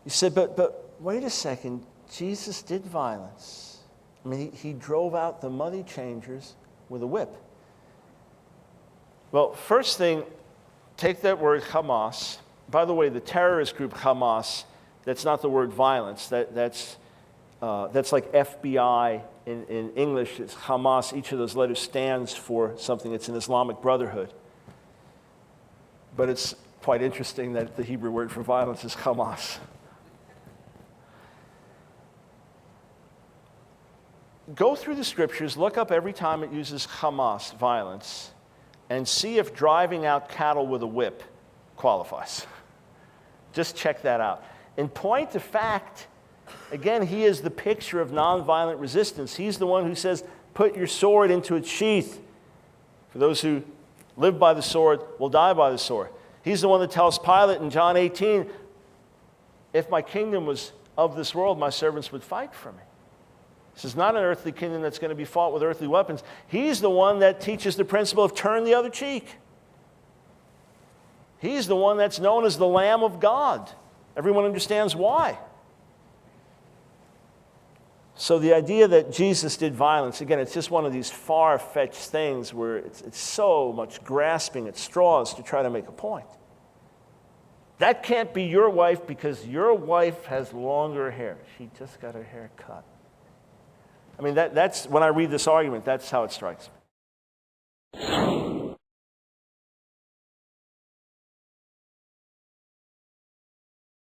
You said, but wait a second, Jesus did violence. I mean, he drove out the money changers with a whip. Well, first thing, take that word Hamas. By the way, the terrorist group Hamas, that's not the word violence. That's like FBI in English. It's Hamas. Each of those letters stands for something. It's an Islamic Brotherhood. But it's quite interesting that the Hebrew word for violence is Hamas. Go through the scriptures, look up every time it uses Hamas, violence, and see if driving out cattle with a whip qualifies. Just check that out. In point of fact, again, he is the picture of nonviolent resistance. He's the one who says, put your sword into its sheath. For those who live by the sword will die by the sword. He's the one that tells Pilate in John 18, if my kingdom was of this world, my servants would fight for me. This is not an earthly kingdom that's going to be fought with earthly weapons. He's the one that teaches the principle of turn the other cheek. He's the one that's known as the Lamb of God. Everyone understands why. So the idea that Jesus did violence, again, it's just one of these far-fetched things where it's so much grasping at straws to try to make a point. That can't be your wife because your wife has longer hair. She just got her hair cut. I mean, that's when I read this argument, that's how it strikes me.